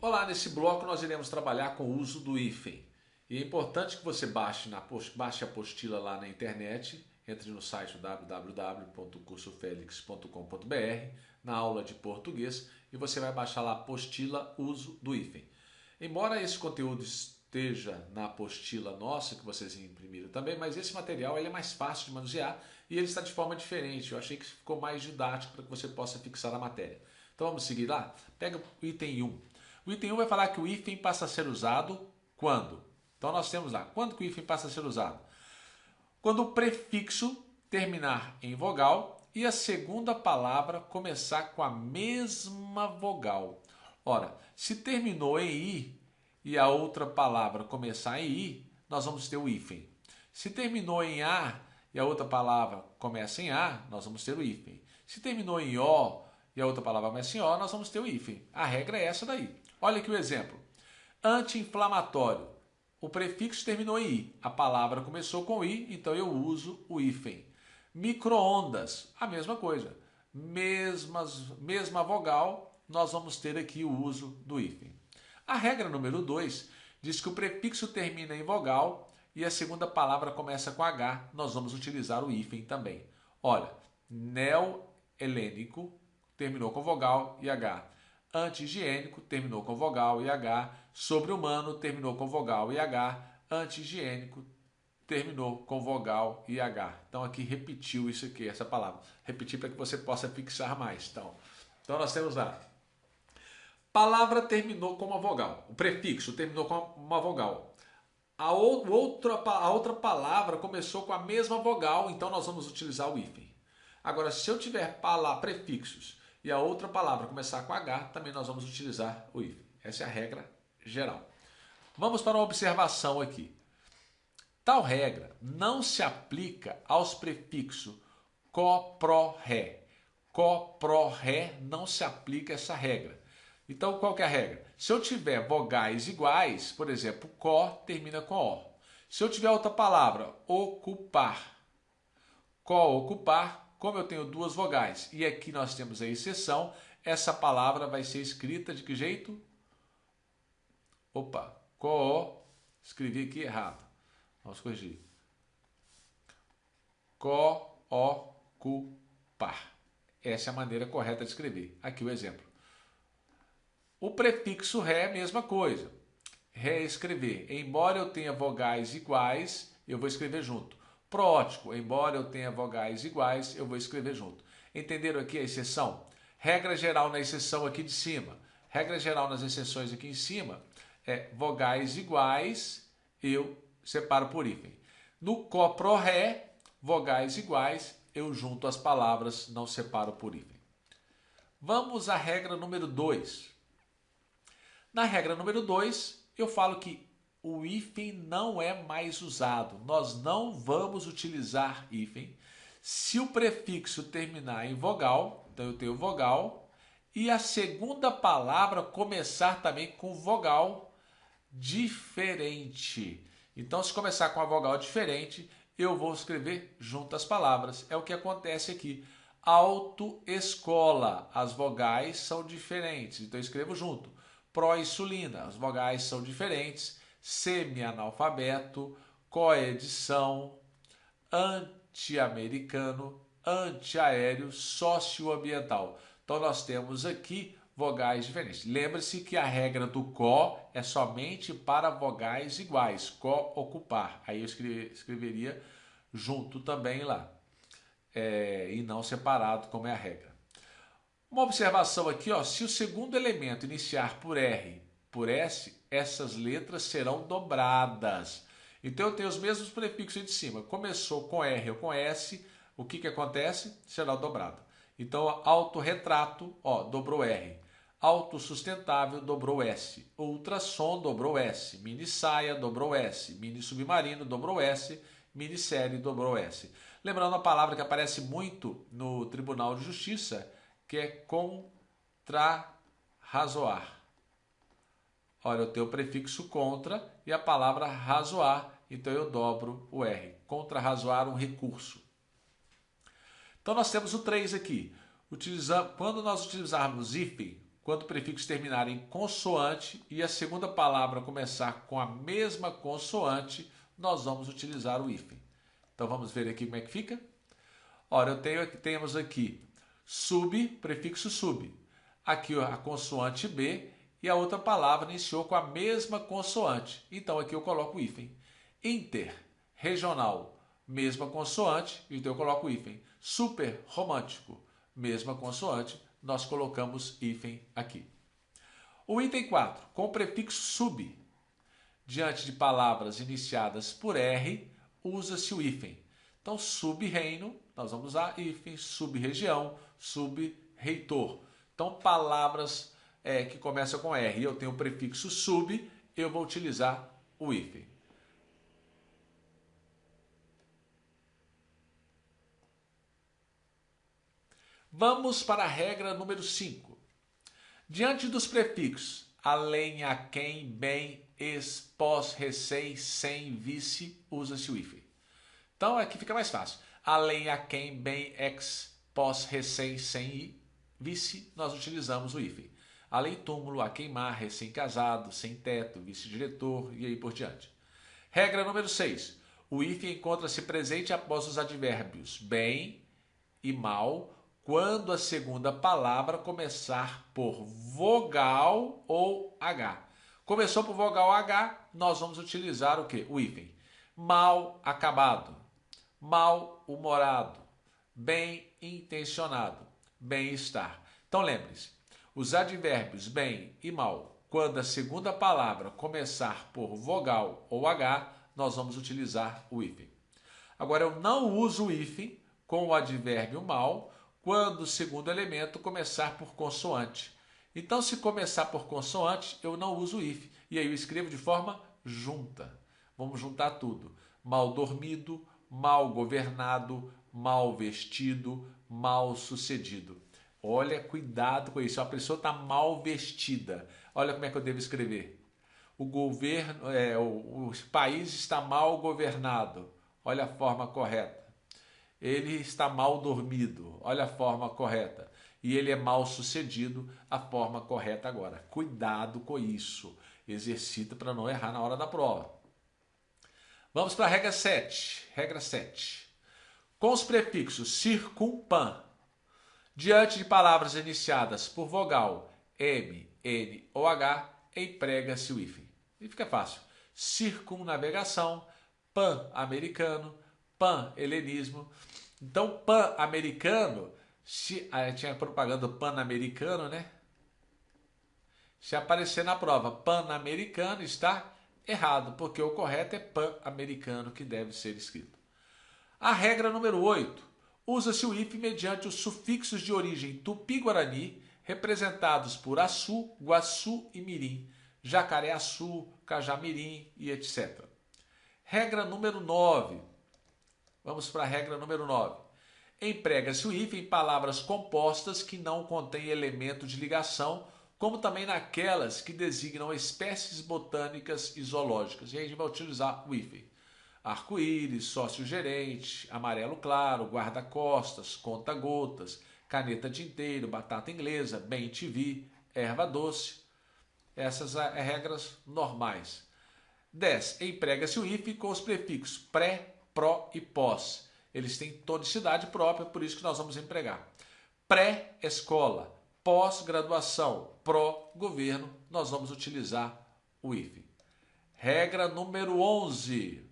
Olá, nesse bloco nós iremos trabalhar com o uso do hífen. E é importante que você baixe a apostila lá na internet, entre no site www.cursofelix.com.br, na aula de português, e você vai baixar lá a apostila uso do hífen. Embora esse conteúdo esteja na apostila nossa, que vocês imprimiram também, mas esse material ele é mais fácil de manusear e ele está de forma diferente. Eu achei que ficou mais didático para que você possa fixar a matéria. Então vamos seguir lá? Pega o item 1. O item 1 vai falar que o hífen passa a ser usado quando? Então nós temos lá, quando que o hífen passa a ser usado? Quando o prefixo terminar em vogal e a segunda palavra começar com a mesma vogal. Ora, se terminou em i e a outra palavra começar em i, nós vamos ter o hífen. Se terminou em a e a outra palavra começa em a, nós vamos ter o hífen. Se terminou em o e a outra palavra começa em o, nós vamos ter o hífen. A regra é essa daí. Olha aqui o exemplo. Anti-inflamatório. O prefixo terminou em i. A palavra começou com i, então eu uso o hífen. Micro-ondas. A mesma coisa. Mesma vogal, nós vamos ter aqui o uso do hífen. A regra número 2 diz que o prefixo termina em vogal e a segunda palavra começa com H. Nós vamos utilizar o hífen também. Olha, neo-helênico terminou com vogal e H. Anti-higiênico terminou com vogal e H. Sobre-humano terminou com vogal e H. Anti-higiênico terminou com vogal e H. Então aqui repetiu isso aqui, essa palavra. Repetir para que você possa fixar mais. Então nós temos lá. Palavra terminou com uma vogal. O prefixo terminou com uma vogal. A outra palavra começou com a mesma vogal, então nós vamos utilizar o hífen. Agora, se eu tiver prefixos e a outra palavra começar com H, também nós vamos utilizar o hífen. Essa é a regra geral. Vamos para uma observação aqui. Tal regra não se aplica aos prefixos có, pró, ré. Có, pró, ré não se aplica essa regra. Então, qual que é a regra? Se eu tiver vogais iguais, por exemplo, có termina com O. Se eu tiver outra palavra, ocupar, có, ocupar, como eu tenho duas vogais e aqui nós temos a exceção, essa palavra vai ser escrita de que jeito? Opa, có, escrevi aqui errado. Vamos corrigir. Có, ocupar. Essa é a maneira correta de escrever. Aqui o exemplo. O prefixo ré, mesma coisa. Reescrever. Embora eu tenha vogais iguais, eu vou escrever junto. Prótico. Embora eu tenha vogais iguais, eu vou escrever junto. Entenderam aqui a exceção? Regra geral na exceção aqui de cima. Regra geral nas exceções aqui em cima é vogais iguais, eu separo por hífen. No có, pró, ré, vogais iguais, eu junto as palavras, não separo por hífen. Vamos à regra número 2. Na regra número 2, eu falo que o hífen não é mais usado. Nós não vamos utilizar hífen se o prefixo terminar em vogal, então eu tenho vogal, e a segunda palavra começar também com vogal diferente. Então, se começar com a vogal diferente, eu vou escrever junto as palavras. É o que acontece aqui. Autoescola, as vogais são diferentes, então eu escrevo junto. Pró-insulina, as vogais são diferentes. Semi-analfabeto, coedição, anti-americano, antiaéreo, socioambiental. Então nós temos aqui vogais diferentes. Lembre-se que a regra do có é somente para vogais iguais. Có, ocupar. Aí eu escreveria junto também lá. E não separado, como é a regra. Uma observação aqui, ó, se o segundo elemento iniciar por R, por S, essas letras serão dobradas. Então eu tenho os mesmos prefixos de cima. Começou com R ou com S, o que acontece? Será dobrado. Então, autorretrato, ó, dobrou R. Autossustentável, dobrou S. Ultrassom, dobrou S. Mini saia, dobrou S. Mini submarino, dobrou S. Minissérie, dobrou S. Lembrando a palavra que aparece muito no Tribunal de Justiça, que é contrarrazoar. Olha, eu tenho o prefixo contra e a palavra razoar, então eu dobro o R. Contrarrazoar um recurso. Então nós temos o 3 aqui. Quando nós utilizarmos hífen quando o prefixo terminar em consoante e a segunda palavra começar com a mesma consoante, nós vamos utilizar o hífen. Então vamos ver aqui como é que fica. Ora, temos aqui sub, prefixo sub. Aqui a consoante B e a outra palavra iniciou com a mesma consoante. Então aqui eu coloco o hífen. Inter, regional, mesma consoante, então eu coloco o hífen. Super, romântico, mesma consoante, nós colocamos hífen aqui. O item 4, com o prefixo sub, diante de palavras iniciadas por R, usa-se o hífen. Então, sub-reino, nós vamos usar hífen, sub-região, sub-reitor. Então, palavras que começam com R e eu tenho o prefixo sub, eu vou utilizar o hífen. Vamos para a regra número 5. Diante dos prefixos além, a quem, bem, ex, pós, recém, sem, vice, usa-se o hífen. Então aqui fica mais fácil. Além, a quem, bem, ex, pós, recém, sem, vice, nós utilizamos o hífen. Além, túmulo, a queimar, recém-casado, sem teto, vice-diretor e aí por diante. Regra número 6. O hífen encontra-se presente após os advérbios bem e mal, quando a segunda palavra começar por vogal ou H. Começou por vogal H, nós vamos utilizar o quê? O hífen. Mal acabado, mal-humorado, bem intencionado, bem-estar. Então lembre-se, os advérbios bem e mal, quando a segunda palavra começar por vogal ou H, nós vamos utilizar o hífen. Agora eu não uso o hífen com o advérbio mal, quando o segundo elemento começar por consoante. Então, se começar por consoante, eu não uso o hífen. E aí eu escrevo de forma junta. Vamos juntar tudo. Mal dormido, mal governado, mal vestido, mal sucedido. Olha, cuidado com isso. A pessoa está mal vestida. Olha como é que eu devo escrever. O país está mal governado. Olha a forma correta. Ele está mal dormido, olha a forma correta. E ele é mal sucedido, a forma correta agora. Cuidado com isso. Exercita para não errar na hora da prova. Vamos para a regra 7. Regra 7. Com os prefixos circunpam, diante de palavras iniciadas por vogal M, N ou H, emprega-se o hífen. E fica fácil. Circunnavegação, pan-americano, pan-helenismo. Então, pan-americano, tinha propaganda pan-americano, né? Se aparecer na prova pan-americano, está errado, porque o correto é pan-americano que deve ser escrito. A regra número 8. Usa-se o hífen mediante os sufixos de origem tupi-guarani, representados por açu, guaçu e mirim, jacareaçu, cajamirim e etc. Regra número 9. Vamos para a regra número 9. Emprega-se o hífen em palavras compostas que não contêm elemento de ligação, como também naquelas que designam espécies botânicas e zoológicas. E aí a gente vai utilizar o hífen. Arco-íris, sócio-gerente, amarelo claro, guarda-costas, conta-gotas, caneta tinteiro, batata inglesa, bem-te-vi, erva doce. Essas são regras normais. 10. Emprega-se o hífen com os prefixos pré, pró e pós. Eles têm tonicidade própria, por isso que nós vamos empregar. Pré-escola, pós-graduação, pró-governo, nós vamos utilizar o hífen. Regra número 11.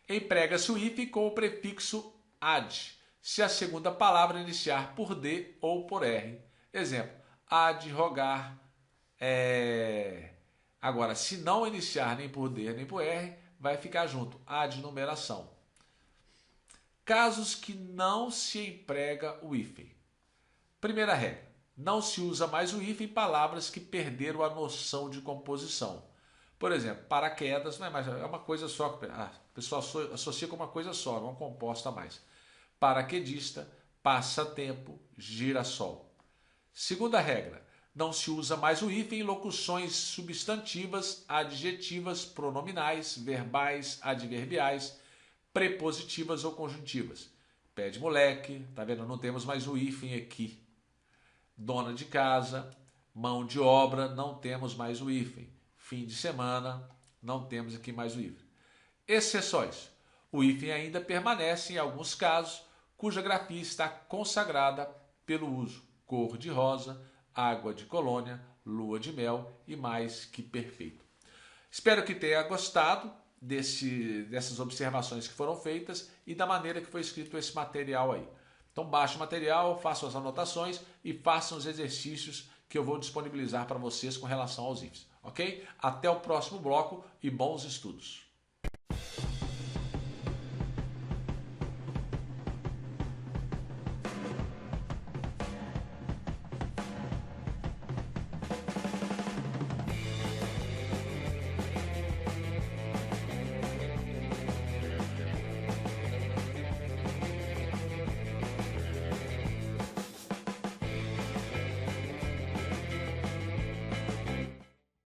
Emprega-se o hífen com o prefixo ad, se a segunda palavra iniciar por D ou por R. Exemplo, adrogar. Agora, se não iniciar nem por D nem por R, vai ficar junto, adnumeração. Casos que não se emprega o hífen. Primeira regra, não se usa mais o hífen em palavras que perderam a noção de composição. Por exemplo, paraquedas não é mais, é uma coisa só, a pessoa associa com uma coisa só, não composta mais. Paraquedista, passatempo, girassol. Segunda regra, não se usa mais o hífen em locuções substantivas, adjetivas, pronominais, verbais, adverbiais, prepositivas ou conjuntivas. Pé de moleque, tá vendo? Não temos mais o hífen aqui. Dona de casa, Mão de obra, não temos mais o hífen. Fim de semana, não temos aqui mais o hífen. Exceções. O hífen ainda permanece em alguns casos, cuja grafia está consagrada pelo uso. Cor de rosa, água de colônia, lua de mel e mais que perfeito. Espero que tenha gostado dessas observações que foram feitas e da maneira que foi escrito esse material aí. Então baixe o material, façam as anotações e façam os exercícios que eu vou disponibilizar para vocês com relação aos hífens, ok? Até o próximo bloco e bons estudos!